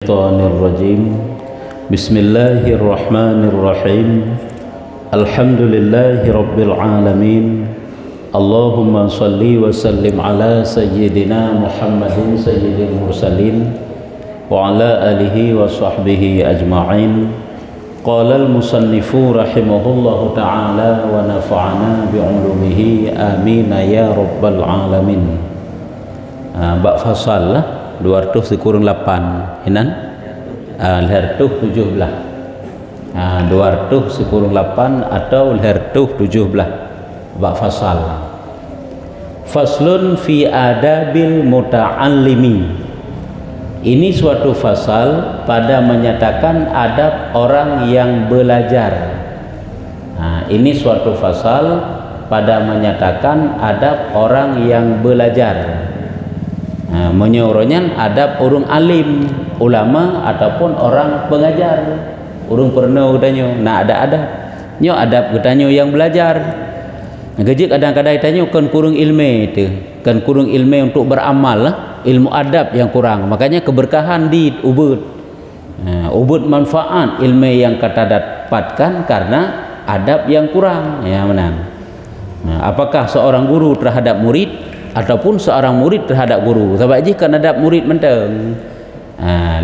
Rajim. Bismillahirrahmanirrahim. Alhamdulillahi rabbil alamin. Allahumma salli wa sallim ala sayyidina Muhammadin sayyidil mursalin wa ala alihi wa sahbihi ajma'in. Qala al-musannifu rahimahullahu ta'ala wa nafa'ana bi'ulumihi amin ya rabbal alamin. Bab fasal lah 200 dikurang 8 hinan lehertuh 17 200 dikurang 8 atau lehertuh 17 bab fasal. Faslun fi adabil muta'allimi. Ini suatu fasal pada menyatakan adab orang yang belajar. Ini suatu fasal pada menyatakan adab orang yang belajar. Menyorongnya adab orang alim, ulama ataupun orang pengajar. Orang pernah katanya nak ada adab. Nyo adab katanya yang belajar. Gejik kadang-kadang tanya kan kurang ilmu itu. Kan kurang ilmu untuk beramal lah. Ilmu adab yang kurang. Makanya keberkahan di ubud. Ubud manfaat ilmu yang kata dapatkan karena adab yang kurang. Ya menang. Apakah seorang guru terhadap murid ataupun seorang murid terhadap guru? Sebab je kan adab murid menteng.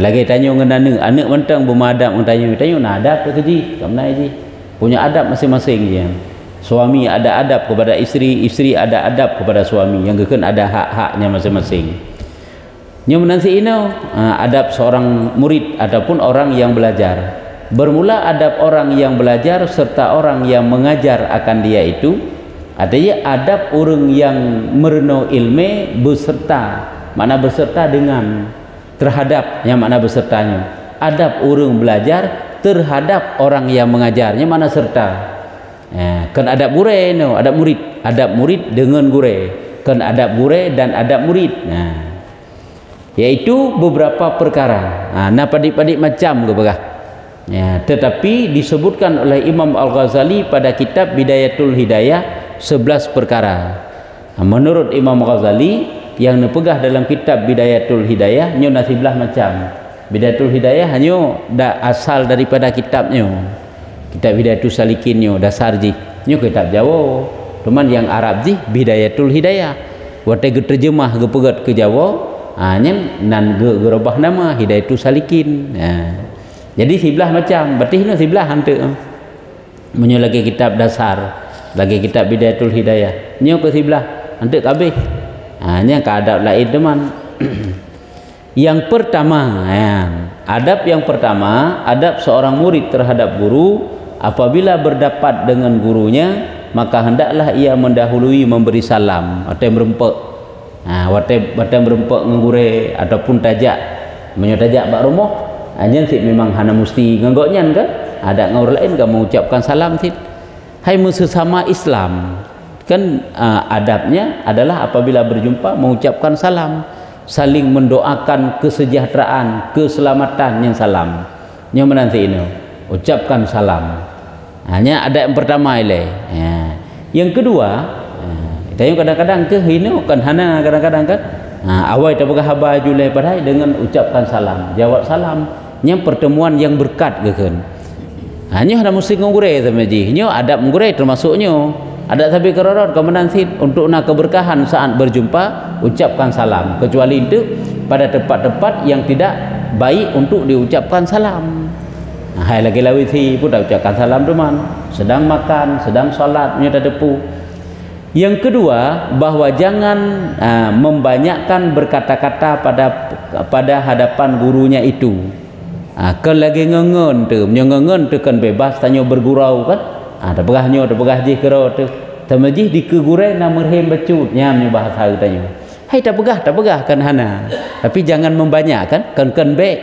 Lagi tanya ngenana anak menteng bermadab tanya nak adab ke keji kamna ji punya adab masing-masing je. Suami ada adab kepada isteri, isteri ada adab kepada suami, yang kekan ada hak-haknya masing-masing. Nya menansi ino adab seorang murid ataupun orang yang belajar. Bermula adab orang yang belajar serta orang yang mengajar akan dia itu. Artinya adab orang yang mereno ilmu beserta, makna beserta dengan terhadap yang makna besertanya. Adab orang belajar terhadap orang yang mengajarnya makna serta. Kan adab gure no, adab murid dengan gure. Kan adab gure dan adab murid. Yaitu beberapa perkara. Padik-padik macam ke begah. Tetapi disebutkan oleh Imam Al-Ghazali pada kitab Bidayatul Hidayah 11 perkara. Menurut Imam Ghazali yang nepegah dalam kitab Bidayatul Hidayah nyo nasiblah macam. Bidayatul Hidayah hanya asal daripada kitabnya. Kitab Hidayatul Salikin nyo dasar ji. Nyo kitab Jawa. Cuman yang Arab ji Bidayatul Hidayah. Wate terjemah ge pegat ke Jawa, nyen nan gerobah nama Hidayatul Salikin. Jadi sebelah macam, berarti no sebelah hante. Menyo lagi kitab dasar. Lagi kitab Bidayatul Hidayah nyo ke sebelah nanti kabeh nya ke adab lain teman. Yang pertama adab yang pertama, adab seorang murid terhadap guru. Apabila berdapat dengan gurunya maka hendaklah ia mendahului memberi salam atau merempek wate merempek ngure ataupun tajak menyotajak bak rumah nya sih memang hana mesti nganggoknya kan ada ngor lain kan mengucapkan salam sih. Hai sesama Islam kan adabnya adalah apabila berjumpa mengucapkan salam, saling mendoakan kesejahteraan, keselamatan yang salam. Yang menanti ini ucapkan salam. Hanya ada yang pertama ile. Yang kedua, kita kadang-kadang ke ini kan hana kadang-kadang kan awal tak pakai habar julai padai dengan ucapkan salam, jawab salam. Yang pertemuan yang berkat ke kan. Hanya ada mesti ngure sama ji. Nyo adab ngure termasuknya. Ada tapi kerorot kemenansit untuk nak keberkahan saat berjumpa ucapkan salam. Kecuali itu pada tempat-tempat yang tidak baik untuk diucapkan salam. Hai lagi lawisi pun dah ucapkan salam teman. Sedang makan, sedang solat punya depu. Yang kedua, bahwa jangan membanyakkan berkata-kata pada hadapan gurunya itu. Kan lagi ngengen tu kan bebas tanya bergurau kan. Ada pegahnya ada pegah je kero tu. Tamajih di kegure na merhem becut nyamnya bahasa tanya. Hai tak pegah kan hana. Tapi jangan membanyakkan kan baik.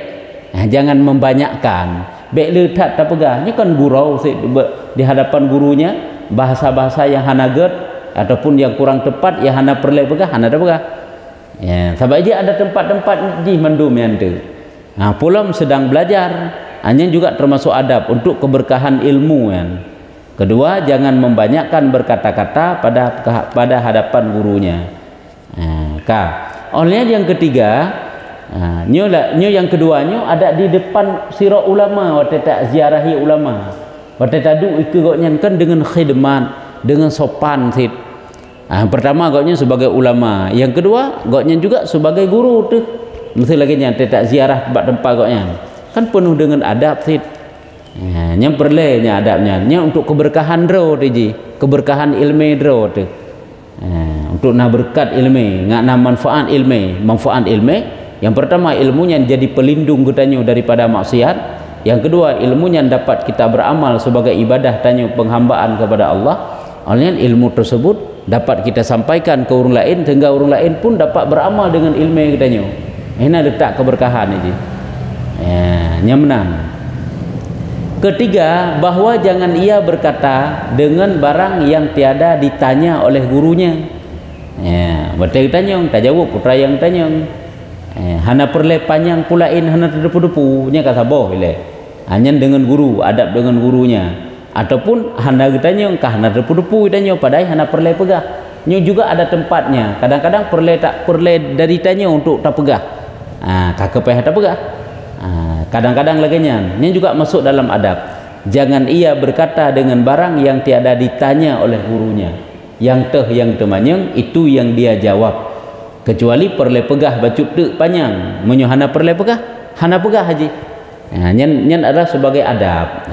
Jangan membanyakkan. Baik letak tak pegah. Ni kan gurau di hadapan gurunya bahasa-bahasa yang hana ged ataupun yang kurang tepat yang hana perlu pegah hana tak pegah. Sebab je ada tempat-tempat ji mendum yang tu. Pulam sedang belajar hanya juga termasuk adab untuk keberkahan ilmu kan. Kedua, jangan membanyakkan berkata-kata pada hadapan gurunya. Oleh yang ketiga, Nyo yang keduanya ada di depan sirah ulama, waktu tak ziarahi ulama, waktu tadu ikutnya kan dengan khidmat, dengan sopan sit. Pertama goknya sebagai ulama, yang kedua goknya juga sebagai guru tu. Mesti lagi nya tak ziarah tempat-tempat goknya kan penuh dengan adab sit. Yang perlenya adabnya, yang untuk keberkahan dro tu, keberkahan ilmu dro tu. Untuk nak berkat ilmu, nak manfaat ilmu. Yang pertama ilmunya jadi pelindung kita daripada maksiat. Yang kedua ilmunya dapat kita beramal sebagai ibadah tanya penghambaan kepada Allah. Oleh ilmu tersebut dapat kita sampaikan ke orang lain sehingga orang lain pun dapat beramal dengan ilmu kita. Ini letak keberkahan ini. Yang menang. Ketiga, bahwa jangan ia berkata dengan barang yang tiada ditanya oleh gurunya. Betul tanya, tak jawab putra yang tanya. Hana perle panjang pulain hana terdepu-depu nya kata boh ile. Hanya dengan guru, adab dengan gurunya. Ataupun hana tanya kah hana terdepu-depu tanya padahal hana perle pegah. Nya juga ada tempatnya. Kadang-kadang tak perle dari tanya untuk tak pegah. Kak kepeh tak pegah. Kadang-kadang lagi nya juga masuk dalam adab. Jangan ia berkata dengan barang yang tiada ditanya oleh gurunya. Yang temanyang itu yang dia jawab. Kecuali perle pegah bacut dek panjang menyo hana perle pegah haji. Nyen adalah sebagai adab.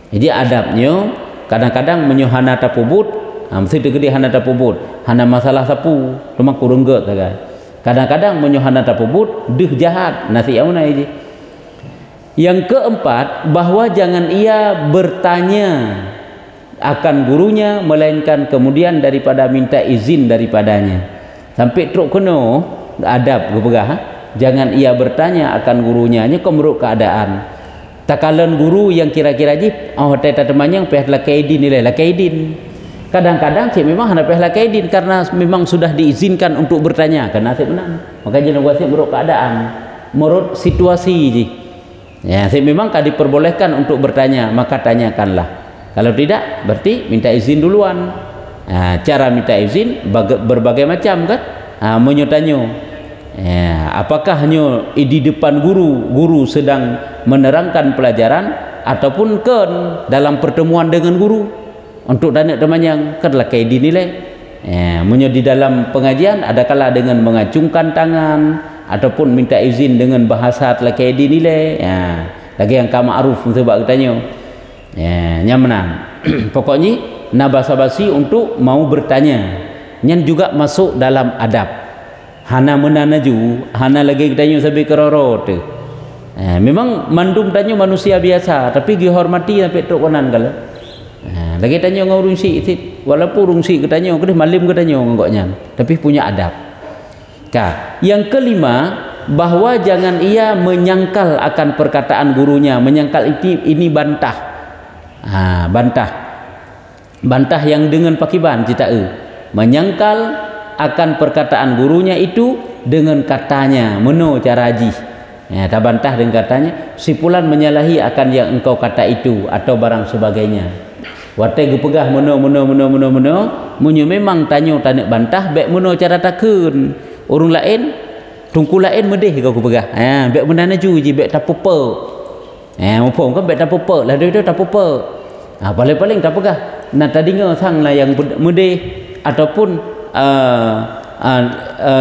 Jadi adabnya kadang-kadang menyo hana tapubut, mesti tegedi hana tapubut, hana masalah sapu cuma kurang get saja. Kadang-kadang menyo hana tapubut deh jahat nasi auna ini. Yang keempat, bahwa jangan ia bertanya akan gurunya melainkan kemudian daripada minta izin daripadanya. Sampai truk kena adab gepegah. Jangan ia bertanya akan gurunya nya kemeruk keadaan. Takalan guru yang kira-kira ji tata temanyang peh lakaidin nilai lakaidin. Kadang-kadang cik memang hendak peh lakaidin karena memang sudah diizinkan untuk bertanya karena saya benar. Maka jangan wasik meruk keadaan, merut situasi ji. Saya memang kan diperbolehkan untuk bertanya, maka tanyakanlah. Kalau tidak berarti minta izin duluan. Cara minta izin berbagai macam kan. Menyotanyo apakah hanya di depan guru sedang menerangkan pelajaran ataupun kan dalam pertemuan dengan guru untuk tanya teman yang kadlah kayak dinilai. Menyo di dalam pengajian adakala dengan mengacungkan tangan ataupun minta izin dengan bahasa telah kayak dinilai. Lagi yang ma'ruf untuk bak tanya. Nyamanan. Pokoknya na basa-basi untuk mau bertanya nyan juga masuk dalam adab. Hana menanaju hana lagi tanya sampai keroro tu. Memang mandung tanya manusia biasa tapi dihormati sampai tok konan kala. Lagi tanya ngau rungsi itu walaupun rungsi ketanya kedeh malim ketanya ngoknya tapi punya adab. Yang kelima, bahwa jangan ia menyangkal akan perkataan gurunya. Menyangkal ini bantah. Bantah yang dengan pakiban cita menyangkal akan perkataan gurunya itu dengan katanya meno caraji. Tak bantah dengan katanya sipulan menyalahi akan yang engkau kata itu atau barang sebagainya. Wate gepegah meno munyo memang tanyo tanya bantah bek meno cara takun urung lain tungku lain medih kau gepegah. Bek menana ju ji bek tapope. Mumpung kan bek tapope lah dia tapope. Paling-paling tak pegah. Nah tadi sang lah yang medih ataupun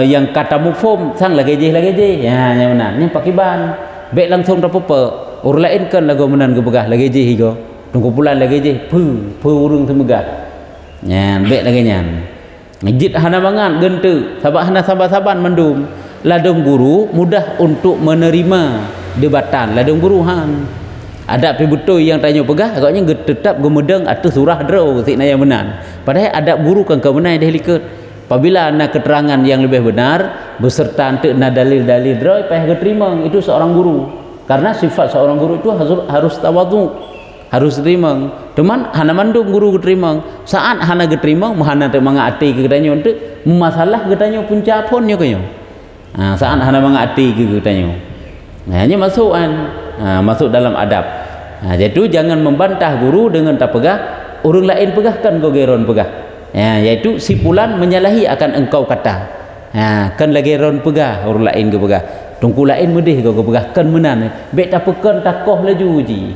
yang kata mufum sang lagi je. Yang mana? Ni pakiban. Bek langsung tak apa. Orang lain kan lagu menan gebegah lagi je higo. Tunggu pulang lagi je. Pu urung semegah. Bek lagi nyan. Ngejit hana mangan gentu. Sabar mendum. Ladung guru mudah untuk menerima debatan. Ladung guru ada betul yang tanya pegah agaknya tetap gemedeng atau surah draw sikna yang benar. Padahal adab guru kan kemenai dah liket. Apabila ada keterangan yang lebih benar beserta ante na dalil-dalil draw payah keterima itu seorang guru. Karena sifat seorang guru itu harus tawadhu, harus terima. Teman hana mandung guru keterima. Saat hana keterima mahana te mangati ke katanya untuk masalah katanya punca ponnya kayo. Saat hana mangati ke katanya. Hanya masuk dalam adab. Jadi jangan membantah guru dengan tak pegah, orang lain pegahkan kau geron pegah. Yaitu sipulan menyalahi akan engkau kata. kan lagi ron pegah orang lain ke pegah tungku lain medih ke pegah kan menan bek tak pekan takoh laju ji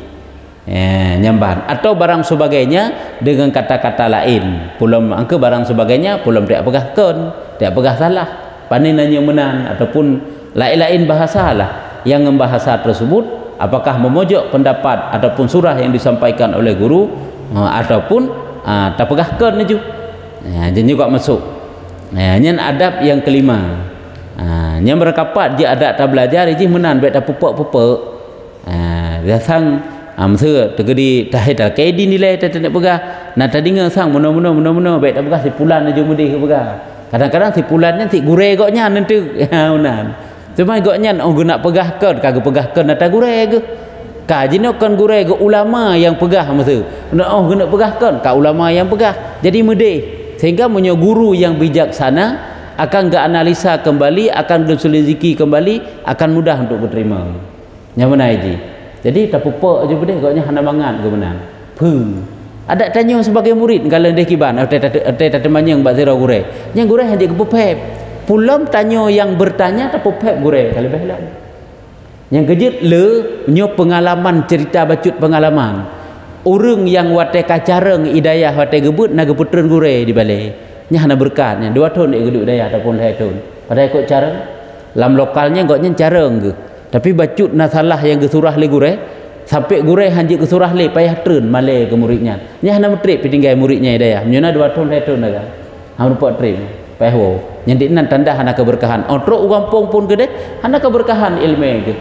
nyamban atau barang sebagainya dengan kata-kata lain pulam angka barang sebagainya pulam tidak pegah kan tidak pegah salah panin nanya menan ataupun lain-lain bahasa lah yang membahasa tersebut apakah memojok pendapat ataupun surah yang disampaikan oleh guru ataupun tak pegah kan laju jadi juga masuk nyen adab yang kelima yang berkapat dia adab tak belajar ji menan bet tak pupuk-pupuk dia sang masa tegedi tahid kaidi nilai tak nak pegah nak tadi ngasang mena bet tak pegah sipulan aja mudih ke pegah kadang-kadang sipulannya si gure goknya nanti menan cuma goknya nak pegah kan kagak pegah kan nak gure ke kajino kan gure ke ulama yang pegah masa nak pegah kan ka ulama yang pegah jadi mudih sehingga punya guru yang bijaksana akan ke analisa kembali, akan berselidiki kembali, akan mudah untuk berterima. Yang mana haji? Jadi tak pupa aja bedeh gaknya hana mangat ke benar. Ada tanya sebagai murid kalau dia kiban ada temanya yang bazira gure. Yang gure hanya kepepep. Pulam tanya yang bertanya tak pepep gure kalau behlam. Yang kejut le nyo pengalaman cerita bacut pengalaman. Orang yang wate kacareng hidayah wate gebut naga putren gure di balai nya hana berkatnya 2 tahun dia geduk hidayah ataupun 2 tahun pada ikut careng lam lokalnya goknya careng ke tapi bacut na salah yang ke surah le gure sampai gure hanji ke surah le payah tren malai ke muridnya nya hana metrip tinggal muridnya hidayah nyona 2 tahun 2 tahun naga hang rupa tren payah wo nyandi nan tanda hana keberkahan otro ugampong pun gede hana keberkahan ilmu ke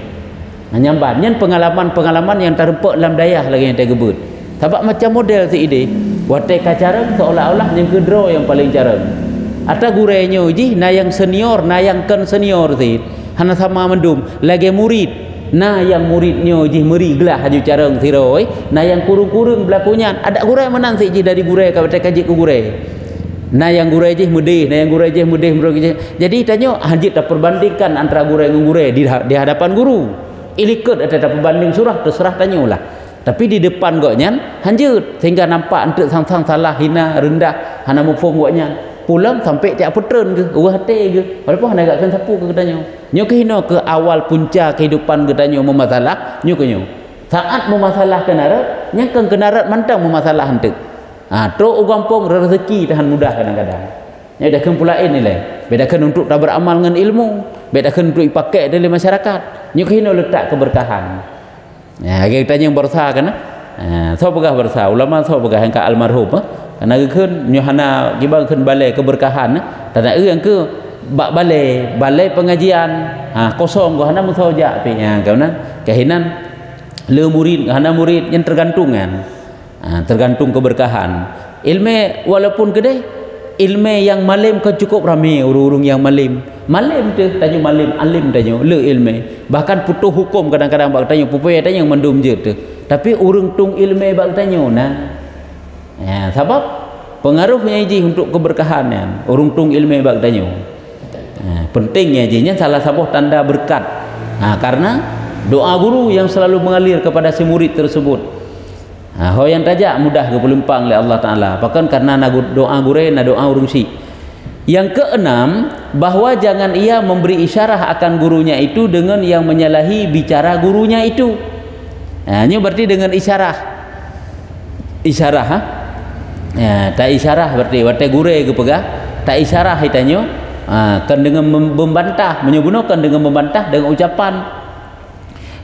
nyamban nyen pengalaman-pengalaman yang terempak dalam dayah lagi yang tergebut sebab macam model si ide wate kacareng seolah-olah yang kedro yang paling careng ata gurenya ji na yang senior na yang kan senior si hana sama mendum lagi murid na yang muridnya ji meri gelah haju careng siroi na yang kurung-kurung belakunya ada gure menang si ji dari gure ka wate kaji ku gure na yang gure ji mudih na yang gure ji mudih jadi tanya hajit tak perbandingkan antara gure dengan gure di hadapan guru ilikut ada perbanding surah terserah tanyalah tapi di depan goknya hanjut sehingga nampak untuk sang-sang salah hina rendah hana mufum goknya pulang sampai tiap putren ke hati ke walaupun hana agakkan sapu ke katanya nyo ke hina ke awal punca kehidupan katanya memasalah nyo ke nyo saat memasalah kenarat nyangkang kenarat mantang memasalah hentik truk ugampong rezeki tahan mudah kadang-kadang nya dah kempulain nilai bedakan untuk tak beramal dengan ilmu bedakan untuk dipakai dalam masyarakat nyo ke hina letak keberkahan kita yang bersah kan so pegah bersah ulama so pegah yang ka almarhum karena keun nyohana gibang keun balai keberkahan tanah yang ke bak balai pengajian kosong gua hana musoja pi kauna kahinan le murid hana murid yang tergantungan tergantung keberkahan ilmu walaupun gede ilmu yang malim kan cukup ramai urung-urung yang malim tu tanya malim alim tanya le ilmu bahkan putuh hukum kadang-kadang bak tanya pupaya tanya yang mendum je tu tapi urung tung ilmu bak tanya nah sebab pengaruhnya ji untuk keberkahan urung tung ilmu bak tanya pentingnya jinya salah satu tanda berkat karena doa guru yang selalu mengalir kepada si murid tersebut yang tajak mudah ke pelempang oleh Allah Ta'ala bahkan karena doa gure na doa urungsi. Yang keenam bahwa jangan ia memberi isyarah akan gurunya itu dengan yang menyalahi bicara gurunya itu ini berarti dengan isyarah tak isyarah berarti wate gure ke pegah tak isyarah hitanyo kan dengan membantah menyebutkan dengan membantah dengan ucapan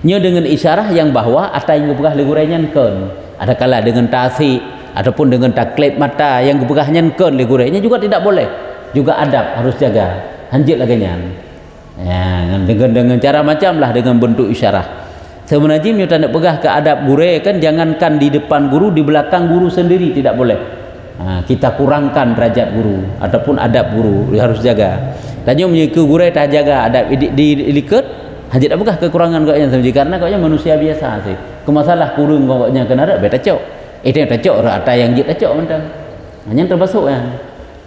nyo dengan isyarah yang bahwa atau yang pegah le gurenya kan ada kala dengan tasik ataupun dengan taklip mata yang kepegahnya kan le gurenya juga tidak boleh juga adab harus jaga hanjit laganya dengan cara macam lah dengan bentuk isyarah sebenarnya nyo tak nak pegah ke adab gure kan jangankan di depan guru di belakang guru sendiri tidak boleh kita kurangkan derajat guru ataupun adab guru harus jaga tanya ke gure tak jaga adab di liket hanjit tak pegah kekurangan koknya karena koknya manusia biasa sih kemasalah kurung koknya kena ada beta cok itu yang tacok rata yang jit tacok mentang hanya terbasuk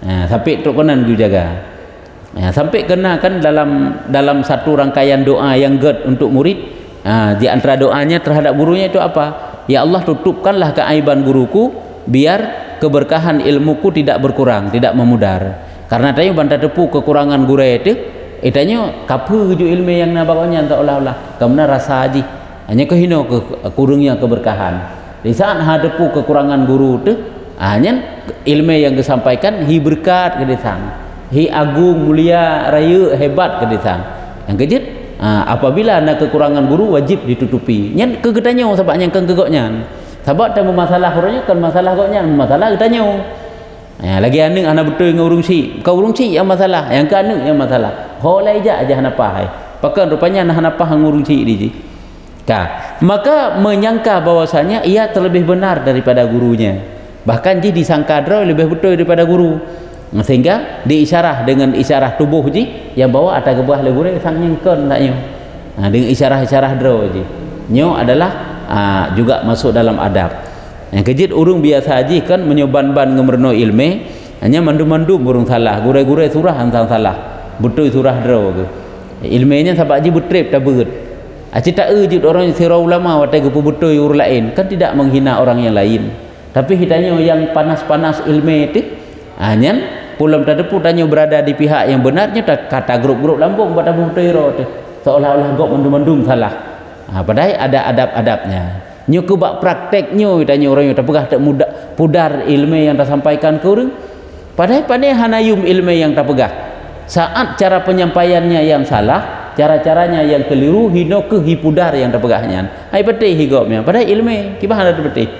sampai truk konan gu jaga sampai kena kan dalam satu rangkaian doa yang ged untuk murid di antara doanya terhadap gurunya itu apa ya Allah tutupkanlah keaiban guruku biar keberkahan ilmuku tidak berkurang tidak memudar karena tanya banta tepu kekurangan gure itu itanya kapu ju ilmu yang nabaknya tak olah-olah kamna rasa haji hanya kehino kurangnya keberkahan di saat hadapu kekurangan guru itu hanya ilmu yang disampaikan hi berkat ke desang hi agung mulia raya hebat ke desang yang kejut apabila ada kekurangan guru wajib ditutupi nyen kegetanya sebab yang kegoknya sebab ada masalah orangnya kan masalah goknya masalah getanya lagi aning anak betul dengan urung si kau urung si yang masalah yang ke aning yang masalah holai aja hanapah pakai rupanya hanapah ngurung si di maka menyangka bahwasanya ia terlebih benar daripada gurunya bahkan ji disangka lebih betul daripada guru sehingga diisyarah dengan isyarah tubuh ji yang bawa ada gebah legure sang nyengken taknya dengan isyarah-isyarah draw ji nyo adalah juga masuk dalam adab yang kejit urung biasa haji kan menyoban-ban ngemerno ilme hanya mandu-mandu burung salah gure-gure surah antang salah betul surah draw ke ilmenya sebab haji betrip tak beut cita ejut orang sirah ulama watai gepu betul ur lain kan tidak menghina orang yang lain tapi hitanya yang panas-panas ilme itu hanya pulam tadepu tanya berada di pihak yang benarnya kata grup-grup lambung pada betul itu seolah-olah gok mendung-mendung salah padahal ada adab-adabnya nyo kebak prakteknya tanya orang yang tak pegah tak mudah pudar ilmu yang tak sampaikan ke orang padahal hanayum ilmu yang tak pegah saat cara penyampaiannya yang salah cara-caranya yang keliru hino ke hipudar yang tak pegahnya hai peti higopnya padahal ilmu kibah ada peti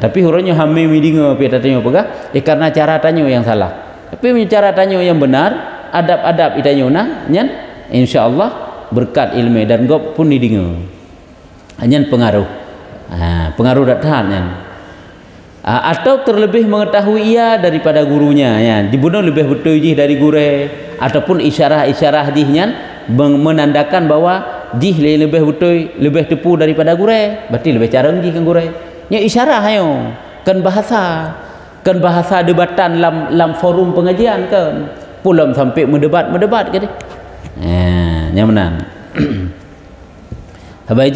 tapi orangnya hame midinga pi tanya pegah karena cara tanya yang salah tapi cara tanya yang benar adab-adab itanya nyen insyaallah berkat ilmu dan gop pun didinga hanya pengaruh pengaruh datang atau terlebih mengetahui ia daripada gurunya ya dibunuh lebih betul jih dari gure ataupun isyarah-isyarah jihnya menandakan bahwa jih lebih betul lebih tepu daripada gure berarti lebih carang jih kan gure nya isyarah ayo kan bahasa debatan lam forum pengajian kan pulang sampai mendebat ke nyamanan sabai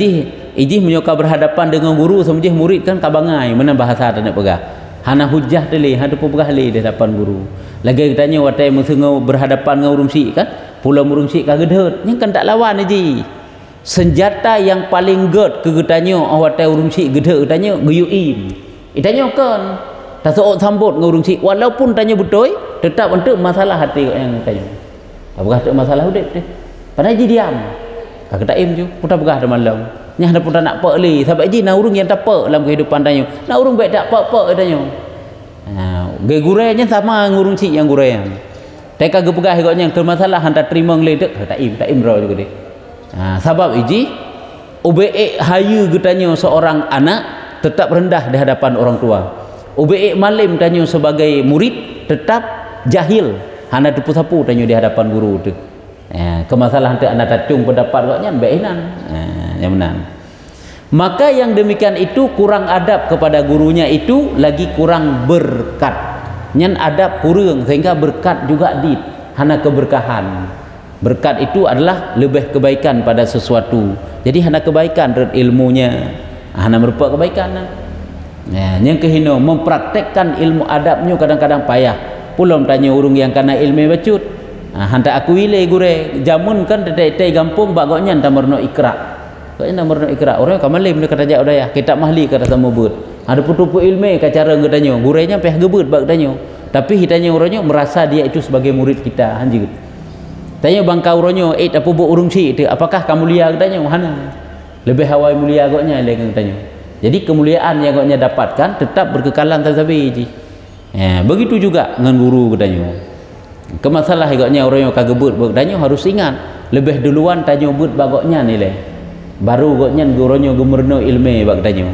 ijih menyoka berhadapan dengan guru semujih murid kan kabangai mana bahasa tak nak pegah hana hujah tele hada pegah le di hadapan guru lagi tanya watai mesengau berhadapan dengan urung si kan pulau urung si ka gedhet nya kan tak lawan iji senjata yang paling ged ke getanyo watai urung si gedhet tanya guyuim itanya kan tak sok sambut dengan urung si walaupun tanya betul tetap untuk masalah hati yang tanya apakah tak masalah udip deh padahal ji diam kak taim ju putar pegah dah malam nya ada pun nak pak li sebab ji na urung yang tak pak dalam kehidupan tanya na urung baik tak pak tanya ge gurenya sama ngurung si yang gurean teka ge pegah goknya ke masalah hantar terima ngele tek tak im ro juga deh sebab iji ube hayu getanya seorang anak tetap rendah di hadapan orang tua ube malim tanya sebagai murid tetap jahil hana tepu sapu tanya di hadapan guru tu kemasalahan tu anda tacung pendapat goknya bainan yang menang maka yang demikian itu kurang adab kepada gurunya itu lagi kurang berkat nyen adab kurang sehingga berkat juga di hana keberkahan berkat itu adalah lebih kebaikan pada sesuatu jadi hana kebaikan ilmunya hana merupakan kebaikan yang kehino mempraktekkan ilmu adabnya kadang-kadang payah pulang tanya urung yang kena ilmu bacut hantar aku ile gure jamun kan tetek gampung bagoknya hantar merno ikra kayaknya nomor ikra orang kamalim dia kata jak udaya kitab mahli kata sama bud ada putu-putu ilmu ke cara ngedanyo gurenya peh gebut bak danyo tapi hitanya orangnya merasa dia itu sebagai murid kita anjir tanya bangka orangnya apa bu urung si itu apakah kamu mulia danyo hana lebih hawai mulia goknya lagi danyo jadi kemuliaan yang goknya dapatkan tetap berkekalan tasabi ji begitu juga dengan guru danyo kemasalah goknya orangnya kagebut bak danyo harus ingat lebih duluan tanya but bagoknya nilai baru goknya gurunya gemerno ilmu bagdanyo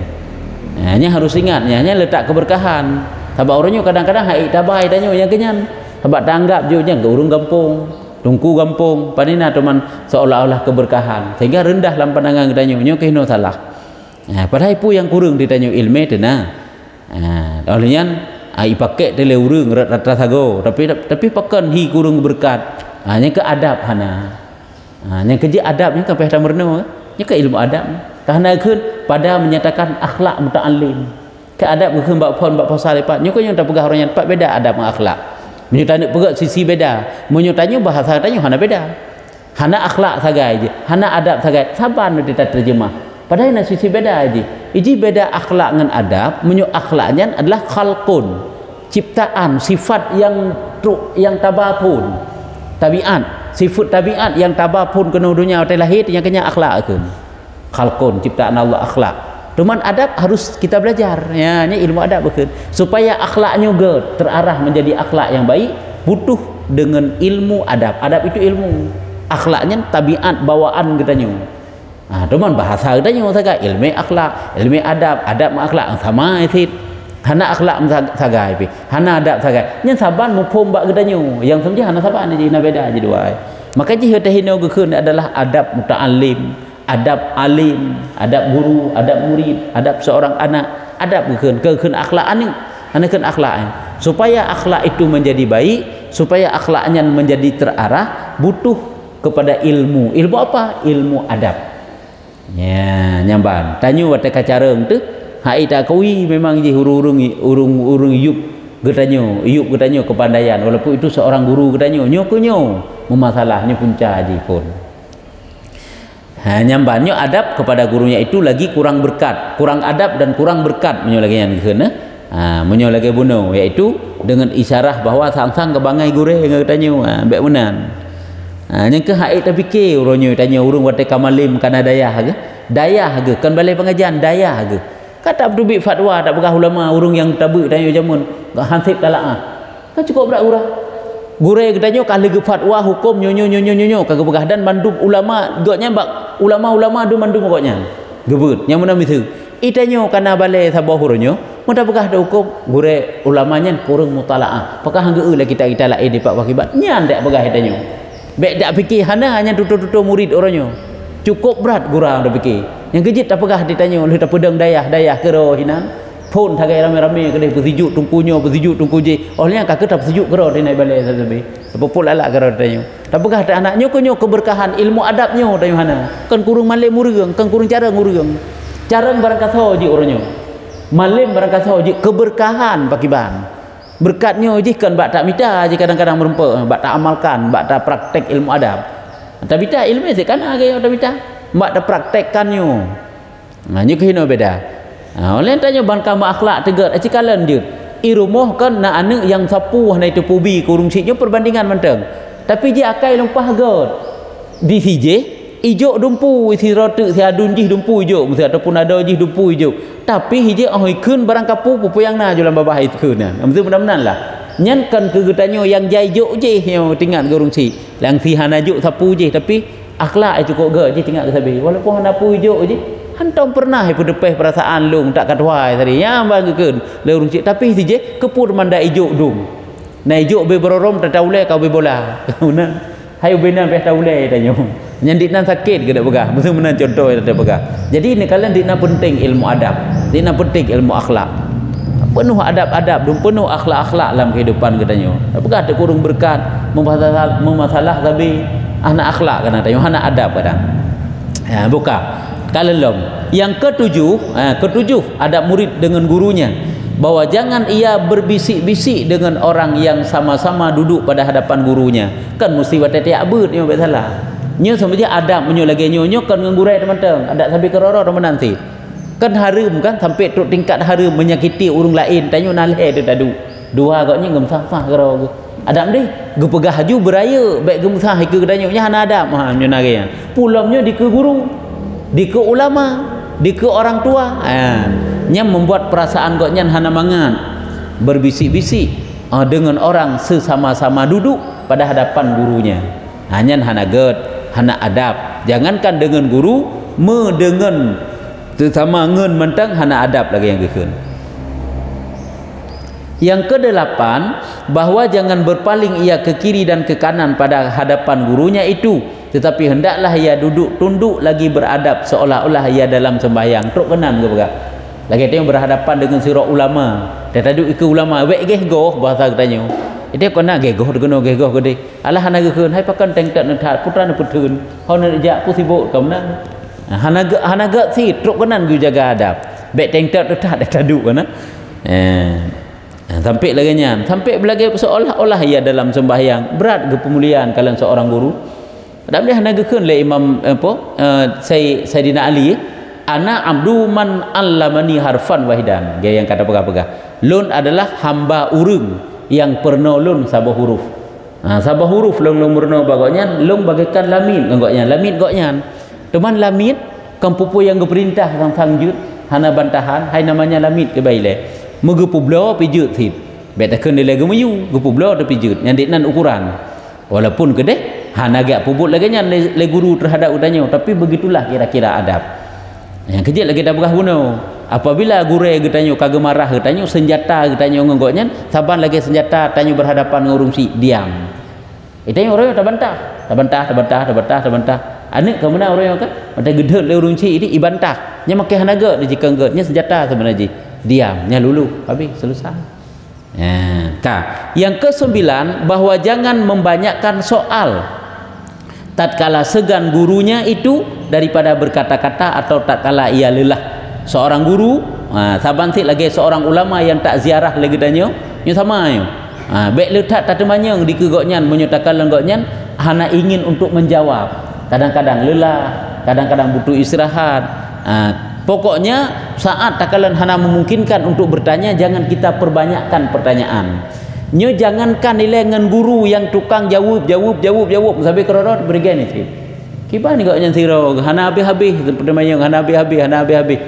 hanya harus ingat hanya letak keberkahan sebab orangnya kadang-kadang hai tabai danyo yang kenyan sebab tanggap juga ke urung gampung tungku gampung panina teman seolah-olah keberkahan sehingga rendah dalam pandangan danyo nyo kehino salah padahal itu yang kurang ditanyo ilmu tu olehnya ai pakai tele urung rata sago tapi pakan hi kurang berkat hanya ke adab hana hanya kerja adabnya kan peh tamerno nya ke ilmu adab karena keun pada menyatakan akhlak muta'allim ke adab keun bak pon bak pasal lepat nya ko yang tak pegah orang yang tak beda adab dengan akhlak Menyutanya pegat sisi beda. Menyutanya bahasa tanya hana beda. Hana akhlak sagai je. Hana adab sagai. Sabar nu kita terjemah. Padahal na sisi beda aja. Iji beda akhlak dengan adab. Menyu akhlaknya adalah khalqun. Ciptaan, sifat yang tabapun. Tabiat, sifat tabiat yang tabapun kena dunia atau lahir yang kena akhlak kan. Khalqun, ciptaan Allah akhlak. Cuman adab harus kita belajar. Ya, ini ilmu adab bukan. Supaya akhlaknya juga terarah menjadi akhlak yang baik, butuh dengan ilmu adab. Adab itu ilmu. Akhlaknya tabiat bawaan katanya. Nah, cuman bahasa katanya saga ilmu akhlak, ilmu adab, adab akhlak sama itu. Hana akhlak saga pi. Hana adab saga. Nya saban mu pom bak katanya. Yang sebenarnya hana saban ni na beda je dua. Maka ji hino gekeun adalah adab muta'allim, adab alim, adab guru, adab murid, adab seorang anak, adab keun akhlak ani anakeun akhlak supaya akhlak itu menjadi baik, supaya akhlaknya menjadi terarah, butuh kepada ilmu. Ilmu apa? Ilmu adab. Ya, nyamban. Tanyu wate kacareng tu, hai tak kawi memang je urung iup getanyo, iup getanyo kepandaian walaupun itu seorang guru getanyo, nyo memasalahnya punca je pun. Nyambannya adab kepada gurunya itu lagi kurang berkat, kurang adab dan kurang berkat menyolagi yang kena, menyolagi bunuh, yaitu dengan isyarah bahwa sang-sang kebangai gure yang katanya, baik menan. Yang ke haid tapi ke uronyo tanya urung wate kamalim kana dayah ke, dayah ke kan balai pengajian dayah ke. Kata berdubik fatwa tak begah ulama urung yang tabuk tanya jamun, hansip talaah. Kan cukup berat urang. Gure katanya kalau ge fatwa hukum nyo kagak begah dan mandum ulama gaknya bak ulama-ulama du mandum gaknya gebut yang mana misu itanyo kana balai sabahurnyo mudah begah ada hukum gure ulamanya kurang mutalaah apakah hangge lah kita lain di pak wakibat nyan dak begah itanyo bek dak fikir hanya tutu-tutu murid orangnya cukup berat gurang dak fikir yang kejit tak begah ditanyo lu tak pedang dayah ke ro hinan pun tagai rame-rame kedai bersijuk tungkunya bersijuk tungku je olehnya kakak tak bersijuk kero di naik balai sahaja apa lalak kero tanya tak begah tak anaknya kunyo keberkahan ilmu adabnya tanya hana kan kurung malim murung kan kurung cara ngurung cara barang kasau je orangnya malim barang kasau je keberkahan pakiban berkatnya je kan bak tak minta je kadang-kadang merempa bak tak amalkan bak tak praktek ilmu adab tak minta ilmu je kan agak tak minta bak tak praktekkannya nah ni kena beda. Oleh tanya bangkam akhlak tegat acikalan dia irumoh kan na anak yang sapu na itu pubi kurung siknya perbandingan menteng tapi dia akai lempah god di CJ ijo dumpu si rotu si adun jih dumpu ijo mesti ataupun ada jih dumpu ijo tapi hije ahoi keun barang kapu pupuyang na julan babah itu keuna mesti benar-benar lah nyan kan kegetanyo yang jaijo je yang tinggal kurung si lang si hanajuk sapu je tapi akhlak cukup god je tinggal ke sabi walaupun hana pu ijo je hantam pernah perdepeh perasaan lung tak katuai tadi ya bangkeun le urung cik tapi sije kepur manda ijuk dum na ijuk be berorom tak taule kau be bola una hayu benan be taule tanya nyanditnan sakit ke dak begah mesti menan contoh tak begah jadi ni kalian dina penting ilmu adab dina penting ilmu akhlak penuh adab-adab dan penuh akhlak-akhlak dalam kehidupan katanya tak begah tak kurung berkat memasalah tapi anak akhlak kana tanya anak adab kadang ya buka kalelom yang ketujuh adab murid dengan gurunya bahwa jangan ia berbisik-bisik dengan orang yang sama-sama duduk pada hadapan gurunya kan mesti watete abut ni tak salah nyo sebenarnya adab menyo lagi nyo kan dengan gurai teman-teman adab sampai keroro teman nanti kan harum kan sampai tuk tingkat harum menyakiti orang lain tanyo naleh tu tadu dua agaknya gemsah-sah kero adab ni gepegah haju beraya baik gemsah ke danyo nya hana adab nyo nage pulamnya di ke guru di ke ulama, di ke orang tua, nya membuat perasaan goknya hana mangan berbisik-bisik dengan orang sesama-sama duduk pada hadapan gurunya. Hanya hana ged, hana adab. Jangankan dengan guru, dengan sesama ngen mentang hana adab lagi yang gekeun. Yang kedelapan, bahwa jangan berpaling ia ke kiri dan ke kanan pada hadapan gurunya itu. Tetapi hendaklah ia duduk tunduk lagi beradab seolah-olah ia dalam sembahyang. Truk kenan ke begak. Lagi tengok berhadapan dengan sirah ulama. Dia taduk ke ulama, wek gehgoh bahasa katanya. Dia kena gehgoh kena gehgoh gede. Alah hana gekeun hai pakan tengkat netat putra ne puteun. Hon jak pu sibuk ke mana? Hana gak si truk kenan gu jaga adab. Bek tengkat netat dia taduk kana. Sampai lagi nya, sampai belagi seolah-olah ia dalam sembahyang berat ke pemuliaan kalian seorang guru. Dan dia nagakeun le Imam Sayyidina Ali, ana abdu man allamani harfan wahidan. Dia yang kata pegah-pegah. Lun adalah hamba urang yang pernah lun sabah huruf. Sabah huruf lung murno bagaknya lung bagaikan lamit goknya, lamit goknya. Teman lamit kampupu yang geperintah sang sangjut hana bantahan hai namanya lamit ke baile. Megepu blo pijut thit. Betakeun nilai gemayu, gepu blo tapi pijut. Yang diknan ukuran. Walaupun gede hana gak pubut lagi nya le guru terhadap udahnya, tapi begitulah kira-kira adab. Yang kecil lagi dah berah bunuh. Apabila guru getanyo kagak marah getanyo senjata getanyo ngengoknya, saban lagi senjata tanyo berhadapan dengan urung si diam. Itanyo orang tak bantah. Anik ke mana orang kan? Ada gedhe le urung si ini ibantah. Nya make hanaga di jikang nya senjata sebenarnya. Diam, nya lulu, habis selesai. Yang ke-9 bahwa jangan membanyakkan soal tatkala segan gurunya itu daripada berkata-kata atau tatkala ia lelah. Seorang guru saban sik lagi seorang ulama yang tak ziarah lagi danyo nya sama yo. Baik letak tatemanya di kegoknya menyatakan lenggoknya hana ingin untuk menjawab. Kadang-kadang lelah, kadang-kadang butuh istirahat. Pokoknya saat takalan hana memungkinkan untuk bertanya, jangan kita perbanyakkan pertanyaan. Nyo jangankan nilai dengan guru yang tukang jawab sampai kerorot bergani sih. Kiba ni gak siro hana habis pertanyaan hana habis.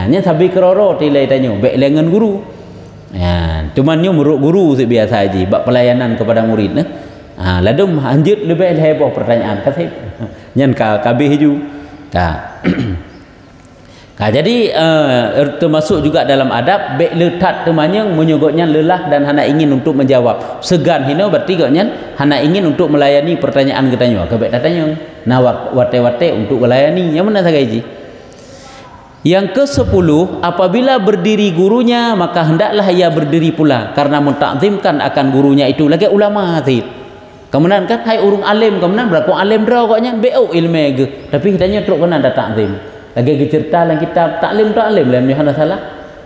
Nya sampai kerorot nilai tanya baik dengan guru. Cuman nyo muruk guru sih biasa aja bab pelayanan kepada murid nah. Ladum lanjut lebih heboh pertanyaan kasih. Nyan kabeh ju. Jadi termasuk juga dalam adab bek letat temanyang menyogoknya lelah dan hana ingin untuk menjawab. Segan hino berarti goknya hana ingin untuk melayani pertanyaan ketanya. Kabek datanya na wate-wate untuk melayani. Yang mana sagaji? Yang ke-10, apabila berdiri gurunya maka hendaklah ia berdiri pula karena mentakzimkan akan gurunya itu. Lagi ulama tadi. Kemudian kan hai urung alim kemudian berlaku alim draw goknya beu ilmu ge. Tapi hitanya truk kena ada takzim. Lagi cerita dalam kitab taklim lam Yohana salah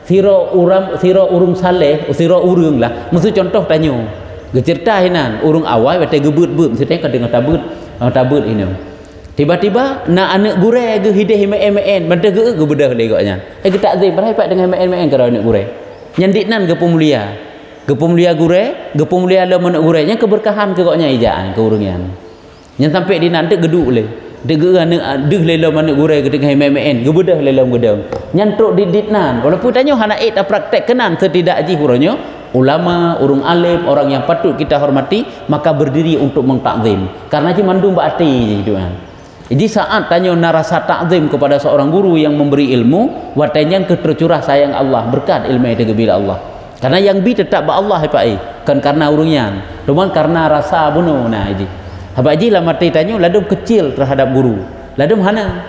siro urung saleh siro urung lah maksud contoh tanyo cerita hinan urung awal bete gebut-but maksudnya kadang tabut ini tiba-tiba nak anak gure ge hideh men benda ge bedah legoknya kita azim berhaipat dengan men kalau anak gure nyandiknan ge pemulia gure la anak gure nya keberkahan ke goknya ijaan ke urungan yang sampai di nanti geduk le dege anak deh lelam anak gure ketika men gebedah lelam gedang nyantruk diditnan walaupun tanya hana praktek kenan setidak ji huranyo ulama urung alim orang yang patut kita hormati maka berdiri untuk mengtakzim karena ji mandum baati gitu kan. Jadi saat tanya narasa takzim kepada seorang guru yang memberi ilmu watanya ketercurah sayang Allah berkat ilmu itu bila Allah karena yang bi tetap ba Allah kan karena urungnya cuman karena rasa bunuh nah ji habaji lah mati tanya ladum kecil terhadap guru ladum hana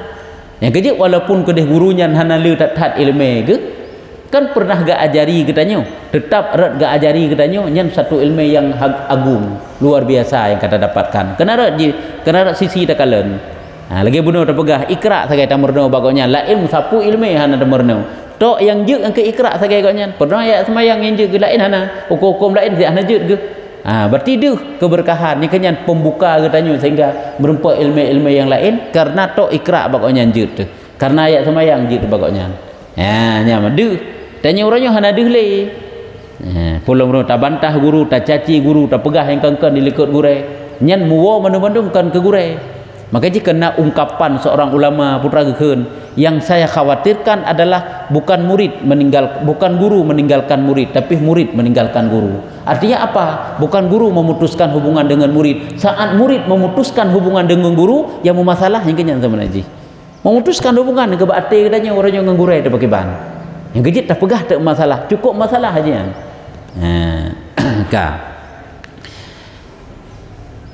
yang kecil walaupun kedeh gurunya hana le tak ilmu ke kan pernah gak ajari katanya tetap erat gak ajari katanya nyan satu ilmu yang agung luar biasa yang kata dapatkan kena sisi takalen lagi bunuh terpegah ikra sagai tamurno bagoknya lain sapu ilmu hana tamurno tok yang juk yang ke ikra sagai goknya pernah ayat semayang yang juk lain hana hukum lain dia hana juk ke berarti dia keberkahan ni kenyan pembuka katanya sehingga berempat ilmu-ilmu yang lain karena tok ikra bagoknya jut tu karena ayat semayang jut bagoknya nya madu tanya orangnya hana deh le pulang tak bantah guru tak caci guru tak pegah yang kangkan dilikut gure nyan muwo mandum-mandum kan ke gure maka jika kena ungkapan seorang ulama putra gekeun yang saya khawatirkan adalah bukan guru meninggalkan murid tapi murid meninggalkan guru. Artinya apa? Bukan guru memutuskan hubungan dengan murid. Saat murid memutuskan hubungan dengan guru yang memasalah yang kenyan sama naji. Memutuskan hubungan ke baate katanya orang yang nganggur ada pakai ban. Yang kejit tak pegah tak masalah, cukup masalah aja.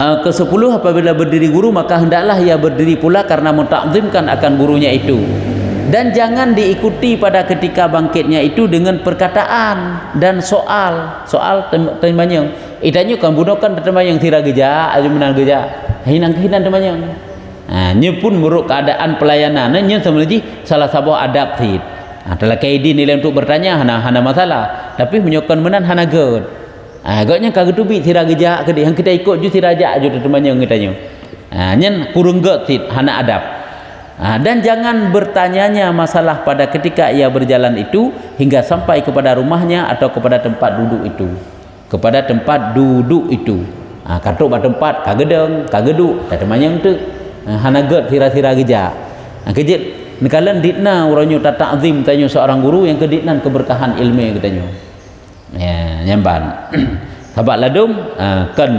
Ke-10 apabila berdiri guru maka hendaklah ia berdiri pula karena mentakzimkan akan gurunya itu dan jangan diikuti pada ketika bangkitnya itu dengan perkataan dan soal temanya itanya kan bunuhkan temanya tira geja ajunan geja hinang temanya nya pun buruk keadaan pelayanan nya sebenarnya salah satu adab sih adalah kaidin nilai untuk bertanya hana masalah tapi menyokon menan hanagot agaknya kagetubi tira gejak ke yang kita ikut ju tiraja ju temannya ngetanya nyen kurang got hana adab. Dan jangan bertanyanya masalah pada ketika ia berjalan itu hingga sampai kepada rumahnya atau kepada tempat duduk itu. Kepada tempat duduk itu. Katuk pada tempat kagedeng, kageduk, tak temannya tu. Hanagot tira-tira gejak. Kejit nekalan ditna orangnya tak ta'zim tanya seorang guru yang keditnan keberkahan ilmu katanya. Ya, nyamban. Sabak ladum kan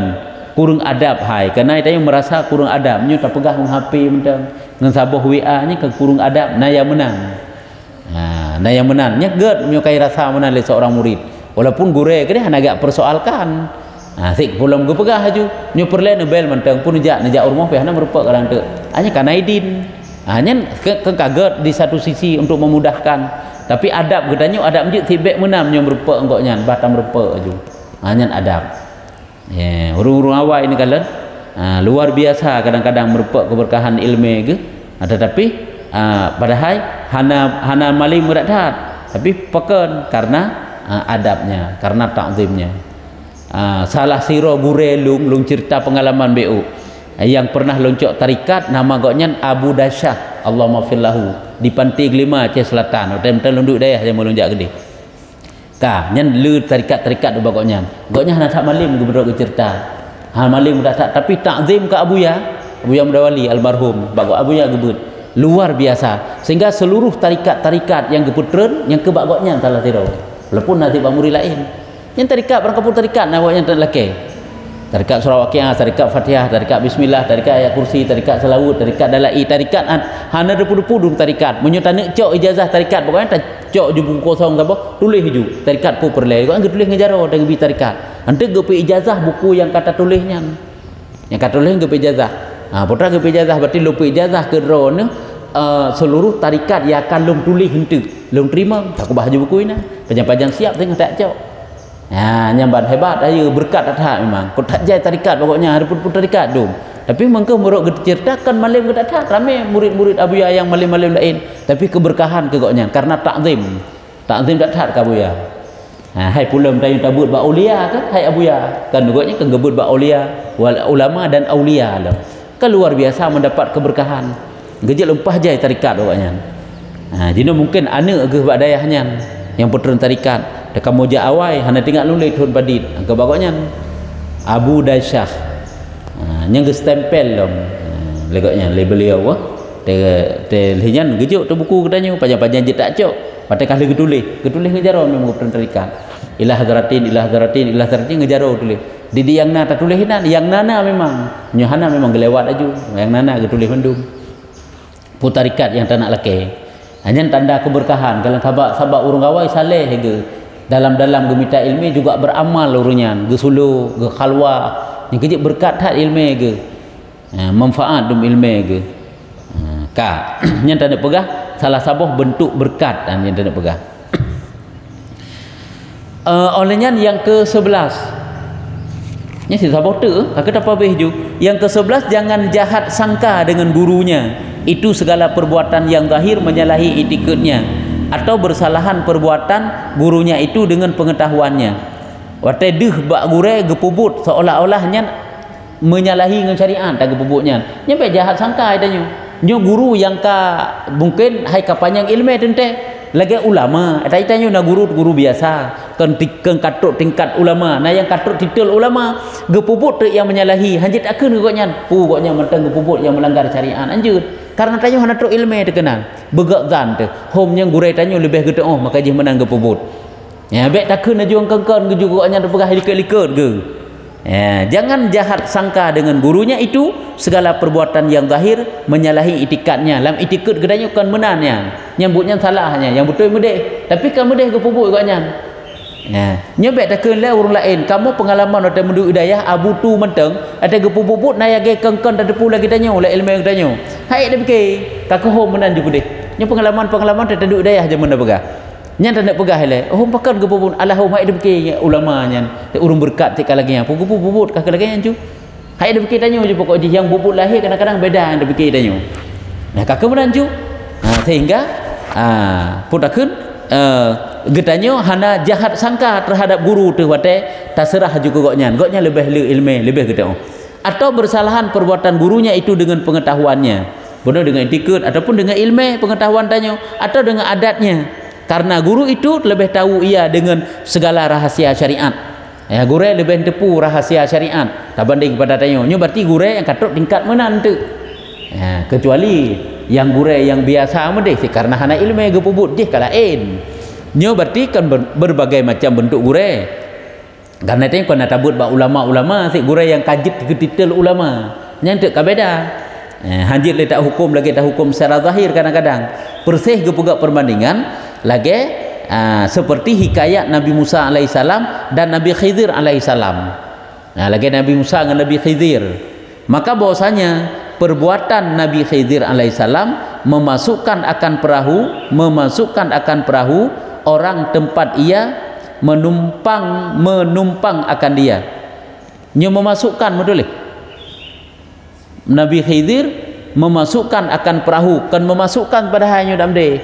kurang adab hai kerana dia merasa kurang adab nyu tak pegah HP mentang ngan sabah WA nya ke kurang adab na yang menang. Na yang menang nya ged nyu kai rasa menang le seorang murid. Walaupun guru ke dia agak persoalkan. Sik pulang ge pegah aju nyu perle bel mentang pun nejak rumah pe hana merupa kadang tu. Hanya kanaidin. Hanya kaget di satu sisi untuk memudahkan tapi adab gedanya adab menjid tibek menam yang berupa engkoknya batam berupa aju hanya adab ya urung-urung awal ini kalian luar biasa kadang-kadang berupa keberkahan ilmu ke tetapi padahal hana maling meradat tapi pekan karena adabnya karena takzimnya. Salah siro gure lung cerita pengalaman BU yang pernah loncok tarikat nama goknya Abu Dasyah Allah maafillahu di Pantai Gelima Aceh Selatan hotel lunduk dayah yang melonjak gede nyen lu tarikat-tarikat goknya nak tak malim gubernur cerita malim dah tak tapi takzim ke Abuya Mudawali almarhum bagok Abuya gebut luar biasa sehingga seluruh tarikat-tarikat yang geputren yang ke bagoknya salah tiro walaupun nanti bamuri lain yang tarikat berangkapun tarikat nawaknya tak laki tarikat surah waqiah, tarikat fatihah, tarikat bismillah, tarikat ayat kursi, tarikat salawat, tarikat dalai, tarikat hana depu-depu tarikat menyutanek cok ijazah tarikat pokoknya tak cok di buku kosong apa tulis hiju tarikat pu perle kau tulis ngejaro dengan bi tarikat ante gepe ijazah buku yang kata tulisnya yang kata tulis gepe ijazah putra gepe ijazah berarti lupa ijazah ke ro seluruh tarikat yang akan lum tulis hentu lum terima tak kubah buku ini panjang-panjang siap tengah tak cok nyamban hebat ayo berkat atas memang kau tak jai tarikat pokoknya ada pun tarikat dong tapi mengkau merok ceritakan malim ke tak ramai murid-murid Abuya yang malim-malim lain tapi keberkahan ke goknya karena takzim tak tak ke Abuya hai pulam tayu tabut ba aulia ke hai Abuya kan goknya kan gebut ba aulia wal ulama dan aulia lah kan luar biasa mendapat keberkahan gejek lempah jai tarikat pokoknya jadi mungkin anak ke bak dayahnya yang puteren tarikat dekat moja awai hana tinggal nulis tuhun padit ke bagoknya Abu Dasyah yang ke stempel dong legoknya label dia wah te hinyan gejuk tu buku katanya panjang-panjang je tak cok patai kali getulis ngejaro memang puteren tarikat ilah hadratin ngejaro tulis didi yang na tak tulis yang nana memang nyohana memang gelewat aju yang nana getulis mendung putarikat yang tak nak laki hanya tanda keberkahan kalau sabak urung awai saleh ke dalam-dalam gemita ilmu juga beramal urunnya ge sulu ge khalwa yang kejik berkat hat ilmu ge manfaat dum ilmu ge ka yang tak nak pegah salah sabuh bentuk berkat yang tak nak pegah olehnya yang ke-11 nya si sabuh tu kakak apa behju yang ke-11 jangan jahat sangka dengan gurunya itu segala perbuatan yang zahir menyalahi etiketnya atau bersalahan perbuatan gurunya itu dengan pengetahuannya watai deh bak gure gepubut seolah-olahnya menyalahi dengan syariat tak gepubutnya nyampe jahat sangka adanya nyo guru yang ka mungkin hai kapanjang ilmu tente lagi ulama tanya na guru biasa kan katut tingkat ulama nah yang katut titel ulama gepubut tu yang menyalahi hanjit akeun goknya goknya mentang gepubut yang melanggar syariat anjut karena tanya hana tu ilmu terkenal begak zan tu hom yang gurau tanya lebih gede maka dia menang gepubut ya baik takun ajuang kengkon ge goknya pegah likat-likat ge jangan jahat sangka dengan gurunya itu segala perbuatan yang zahir menyalahi itikadnya dalam itikat gedanya kan menannya nyambutnya salahnya yang betul medeh tapi kamu deh gepubut goknya nyebek takun lah orang lain kamu pengalaman ada mendu hidayah abu tu menteng ada gepubut na ya ge kengkon ada pula kita tanya oleh ilmu kita tanya hai dah fikir kakak hom menan juga deh nya pengalaman ada mendu hidayah je mana pegah nya tak nak pegah le hom pakan gepubut alahum hai dah fikir ulama nya urung berkat tik lagi nya gepubut kakak lagi nya ju hai dah fikir tanya je pokok yang bubut lahir kadang-kadang beda dah fikir tanya nah kakak menan ju sehingga putakeun getanyo hana jahat sangka terhadap guru tu wate terserah juga goknya lebih ilmu lebih gitu. Atau bersalahan perbuatan gurunya itu dengan pengetahuannya, benar dengan etiket ataupun dengan ilmu pengetahuan tanyo atau dengan adatnya, karena guru itu lebih tahu ia dengan segala rahasia syariat. Ya, guru lebih tepu rahasia syariat berbanding kepada tanyo. Nyo berarti guru yang katuk tingkat mana tu. Ya, kecuali yang guru yang biasa mendeh karena hana ilmu gepubut je kalain. Nyo berarti kan berbagai macam bentuk guru. Karena itu kena tabut ba ulama-ulama si guru yang kajit ke titel ulama. Nyantek kabeda. Hanjit le tak hukum lagi tak hukum secara zahir kadang-kadang. Persih gepugak perbandingan lagi seperti hikayat Nabi Musa alaihissalam dan Nabi Khidir alaihissalam. Nah, lagi Nabi Musa dengan Nabi Khidir. Maka bahwasanya perbuatan Nabi Khidir alaihissalam memasukkan akan perahu orang tempat ia menumpang akan dia. Nyo memasukkan betul. Nabi Khidir memasukkan akan perahu, kan memasukkan pada hanya damde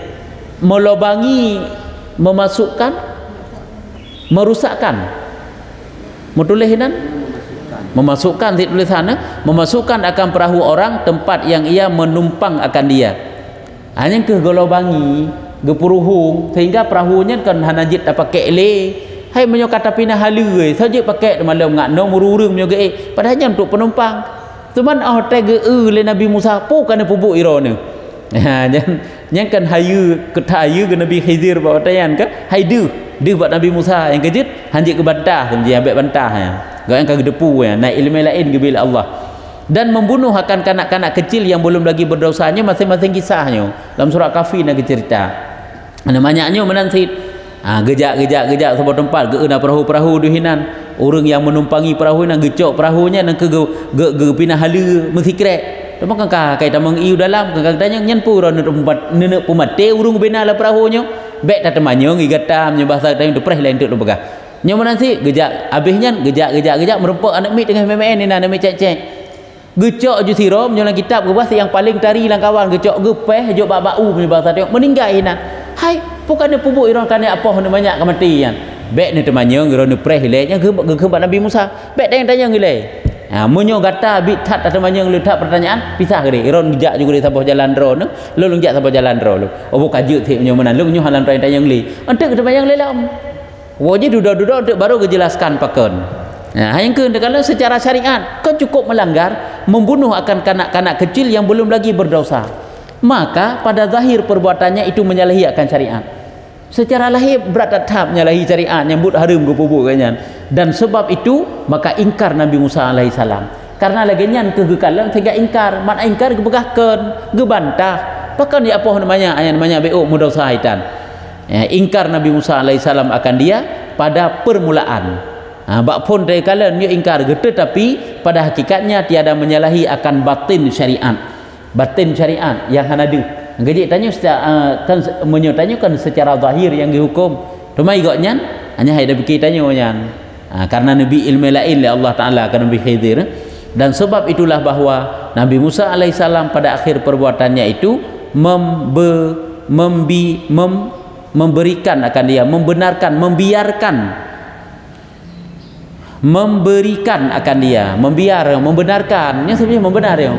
melobangi, memasukkan, merusakkan. Mutulihinan memasukkan di tulisannya memasukkan akan perahu orang tempat yang ia menumpang akan dia. Hanya ke golobangi gepuruhung sehingga perahunya kan hanajit apa kele hai menyo kata pinah halui saja pakai malam ngakno mururung menyo ge padahal untuk penumpang cuman tege le Nabi Musa pu kana pubuk irone yang kan hayu ketayu ke Nabi Khidir bawa tayan ke haidu dia buat Nabi Musa yang kejut hanjit ke bantah dia ambil bantah ya gak yang kagedepu ya naik ilmu lain ke bila Allah dan membunuh akan kanak-kanak kecil yang belum lagi berdosanya masing-masing kisahnya dalam surah Kahfi nak cerita namanya menansit gejak sebuah tempat geuna perahu-perahu duhinan orang yang menumpangi perahu nan gecok perahunya nan ke pinah hala mesti krek Lepas kan kaitan mengiu dalam kadang-kadang nyenpu ron nenek pumate urung bina la perahunya bek tak temanyo ngigatam nya bahasa tayang tu preh lain tu begah nya menansi gejak habisnya gejak merempok anak mit dengan MMN ni nak mit cek gecok ju sirom nya kitab ke bahasa yang paling tari lang kawan gecok gepeh jo bau punya bahasa tayang meninggal hinan hai bukan pubuk iron kan apa banyak kematian bek ni temanyo ngiron preh lenya gembat Nabi Musa bek tanya ngile munyo gata bitat atau manjang letak pertanyaan pisah ke dia iron gejak juga di sabah jalan ro no lu lunjak sabah jalan ro lu obo kajut thi munyo menan lu munyo halan tanya li entek ke manjang lelam wajib duda-duda untuk baru kejelaskan pakon yang ke kalau secara syariat kau cukup melanggar membunuh akan kanak-kanak kecil yang belum lagi berdosa maka pada zahir perbuatannya itu menyalahi akan syariat secara lahir berat tahap menyalahi syariat nyambut harum ke pubuk kanyan dan sebab itu maka ingkar Nabi Musa alaihissalam karena lagi nyan kegekalan sehingga ingkar mana ingkar gebegahkan gebantah bahkan dia apa namanya ayat namanya BO mudosa haitan ingkar Nabi Musa alaihissalam akan dia pada permulaan bak pun dari kalian dia ingkar tetapi pada hakikatnya tiada menyalahi akan batin syariat yang hanadu Gajik tanya kan menyotanyakan secara zahir yang dihukum. Tumai goknya hanya hai dah fikir tanya nyan. Karena nabi ilmu lain oleh Allah Taala kan Nabi Khidir dan sebab itulah bahwa Nabi Musa alaihissalam pada akhir perbuatannya itu memberikan akan dia memberikan akan dia membenarkan yang sebenarnya membenar ya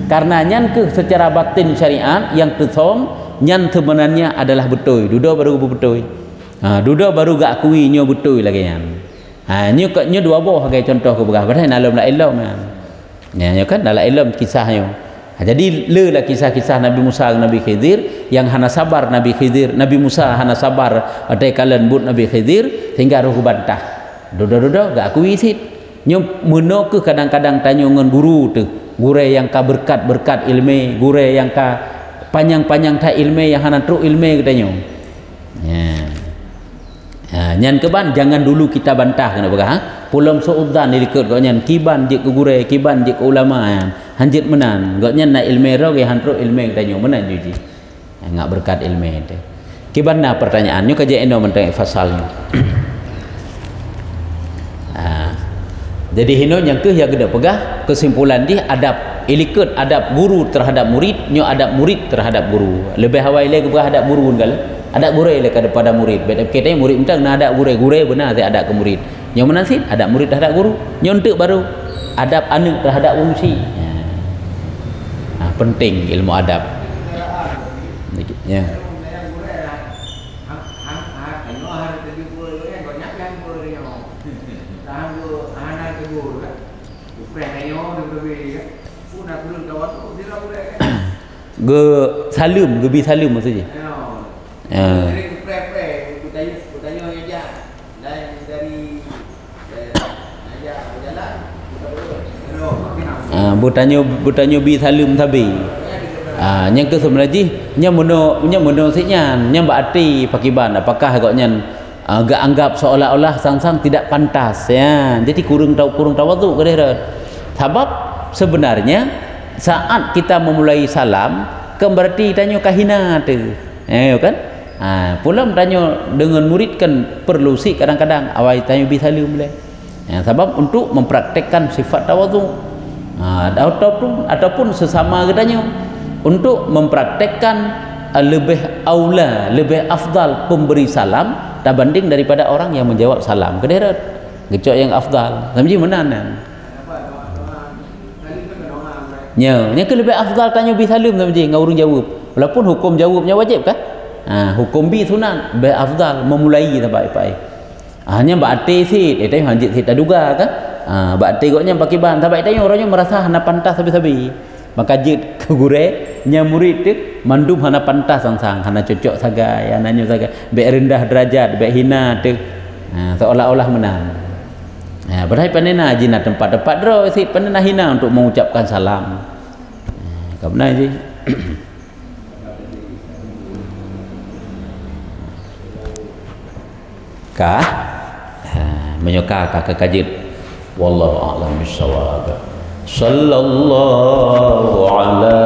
karena nyan ke secara batin syariat yang tersong nyan sebenarnya adalah betul duda baru betul duda baru gak akui nyo betul lagi nyan nyo dua boh sebagai contoh ke berah padahal dalam la ilm nyo kan dalam ilm kisahnya jadi le lah kisah-kisah Nabi Musa dan Nabi Khidir yang hana sabar Nabi Musa hana sabar ada kalian but Nabi Khidir sehingga roh bantah duda gak akui sit nyo meno ke kadang-kadang tanya dengan guru tu guru yang ka berkat ilmu guru yang ka panjang ta ilmu yang hana truk ilmu katanya nyan keban jangan dulu kita bantah kena begah pulam suudzan dilikut kau nyan kiban je ke guru kiban je ke ulama hanjit menan kau nyan na ilmu ro ge han truk ilmu katanya menan juji ngak berkat ilmu tu kiban na pertanyaannya kaje endo mentang fasalnya jadi hino yang gede pegah kesimpulan dia adab ilikut adab guru terhadap murid nyo adab murid terhadap guru lebih hawai lagi pegah adab guru kan ada gurei le kepada murid beda kita murid mentang na ada gurei benar dia ada ke murid yang menasih ada murid terhadap guru nyontek baru adab anak terhadap fungsi penting ilmu adab ya. Ge salim, gebi salim maksudnya. Bertanya bi salim tabi. Yang ke sebenarnya nya mono siknya nya berarti pakiban apakah agaknya agak anggap seolah-olah sang-sang tidak pantas ya. Jadi kurang tawaduk kadang. Sebab sebenarnya saat kita memulai salam kan berarti tanya kahina tu kan pula tanya dengan murid kan perlu sih kadang-kadang awal tanya bi salim boleh sebab untuk mempraktekkan sifat tawaduk ataupun sesama katanya untuk mempraktekkan lebih aula lebih afdal pemberi salam berbanding daripada orang yang menjawab salam kederet gecok yang afdal sampai mana yang ke lebih afdal tanya bi salim sampai ngurung jawab walaupun hukum jawabnya wajib kan hukum bi sunat lebih afdal memulai sampai hanya berarti sih itu hanjit kita duga kan berarti goknya pakai ban sampai tanya orangnya merasa hana pantas sabi-sabi maka jid ke gure nya murid tu mandum hana pantas sang-sang hana cocok sagai ananya sagai be rendah derajat be hina tu seolah-olah menang padahal panena jina tempat-tempat dro si panena hina untuk mengucapkan salam kamna ji kah menyuka kakak kajit wallahu a'lam bissawab sallallahu ala